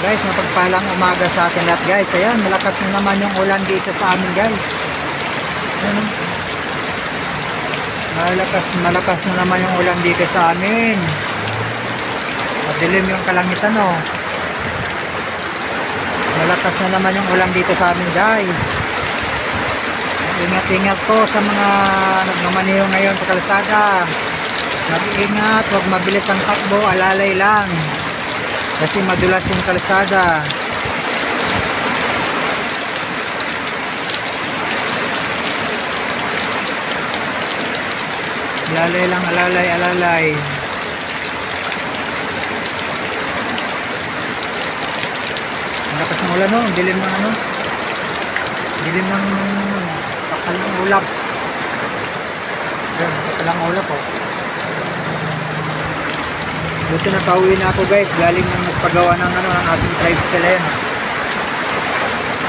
Guys, mapagpalang umaga sa atin lahat guys. Ayan, malakas na naman yung ulan dito sa amin guys. Ayan, malakas na naman yung ulan dito sa amin. Madilim yung kalangitan oh. Malakas na naman yung ulan dito sa amin guys. Ingat-ingat po sa mga nagmamaneho ngayon sa kalsada. Mag-iingat, huwag mabilis ang takbo, alalay lang. Kasi madulas yung kalsada. Alalay lang, alalay, alalay. Malakas ng ulan no, dilim ng ano. Dilim ng pakalang ulap. Ayan, pakalang ulap oh. Buti na pauwi na ako guys, galing nang magpagawa ng ano, ang ating tricycle yan.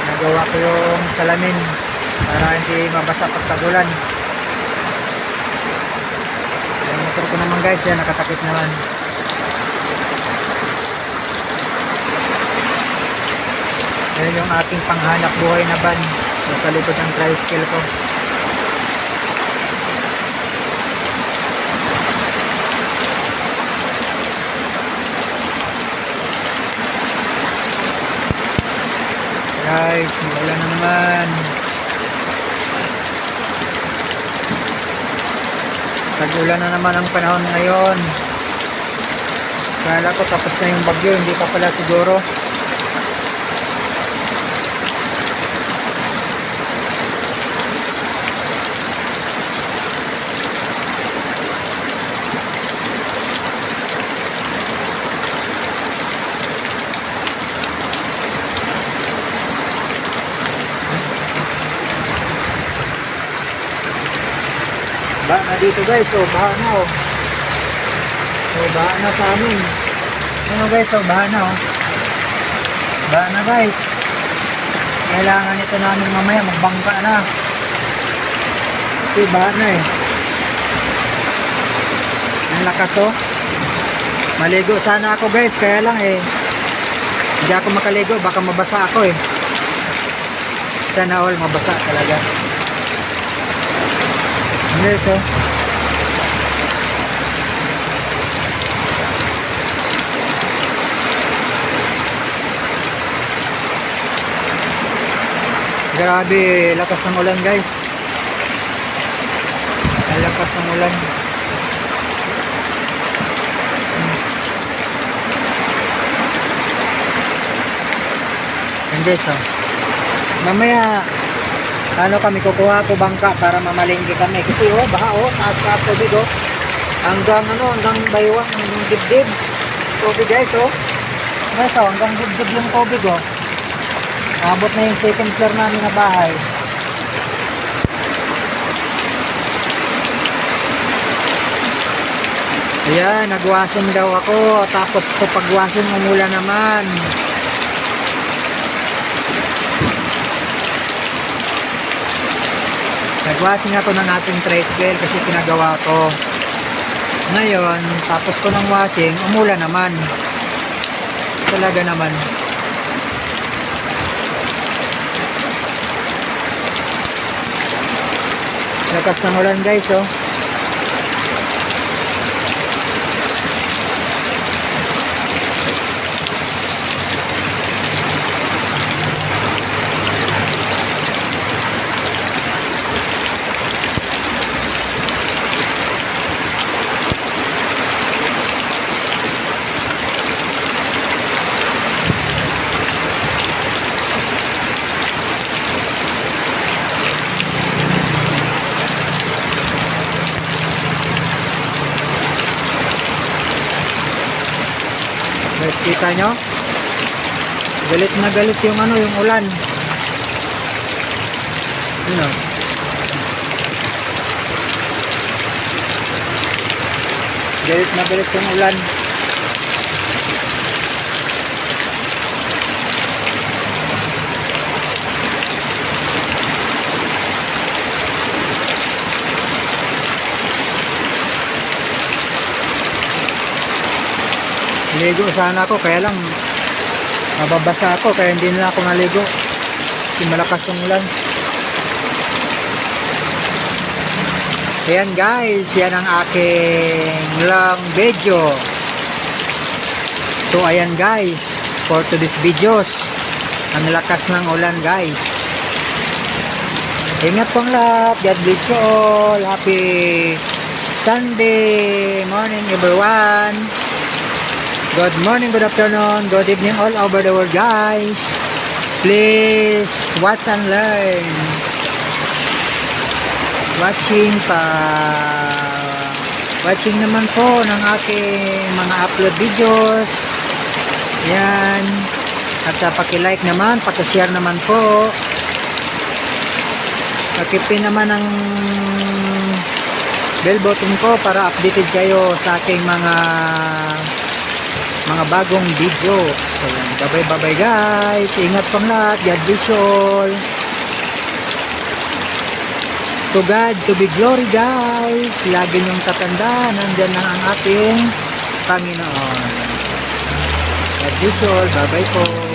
Nagawa ko yung salamin para hindi mabasa pagtagulan. Yung motor ko naman guys, yan nakatakip naman. Yan yung ating panghanap buhay na van sa likod ng tricycle ko. Guys, wala na naman. Tag-ulan na naman ang panahon ngayon. Kala ko tapos na yung bagyo, hindi pa pala siguro. Baha na dito guys, so baha na oh. So baha na sa amin. Ano guys, so baha na oh. Baha na guys. Kailangan ito namin mamaya magbangka na. Kasi baha na eh. Ang lakas oh. Maligo sana ako guys, kaya lang eh hindi ako makaligo, baka mabasa ako eh. Sana all mabasa talaga. Yes, oh. Grabe, lakas ng ulan guys. Lakas ng ulan. And this, oh. Mamaya ano kami, kukuha ko bangka para mamalengke kami kasi oh, baha oh, taas tubig oh. Hanggang ano, hanggang baywang, hanggang dibdib tubig guys oh. Guys oh, hanggang dibdib yung tubig oh. Abot na yung second floor namin na bahay. Ayan, nagwasin daw ako, tapos kapag wasin umula naman. Nagwasing ako ng ating tricycle kasi pinagawa ko. Ngayon, tapos ko ng washing, umulan naman. Talaga naman. Lakas ng ulan guys oh. Guys, kita nyo? Galit na galit yung ano, yung ulan. Yun o. Galit na galit yung ulan. Ligo sana ako, kaya lang Mababasa ako kaya hindi na ako naligo. Kasi malakas yung ulan. Ayan guys, yan ang aking long video. So ayan guys, for today's videos, ang lakas ng ulan guys. Ingat pong lahat. God bless you all. Happy Sunday morning everyone. Good morning, good afternoon, good evening all over the world guys. Please watch and learn. Watching naman po ng aking mga upload videos. Yan. At paki-like naman, paki-share naman po. Paki-pin naman ang bell button ko para updated kayo sa aking mga bagong videos. So, bye-bye guys. Ingat pang lahat. God bless you all. To God, to be glory guys. Lagi niyong tatanda, nandyan na ang ating Panginoon. God bless you all. Bye bye po.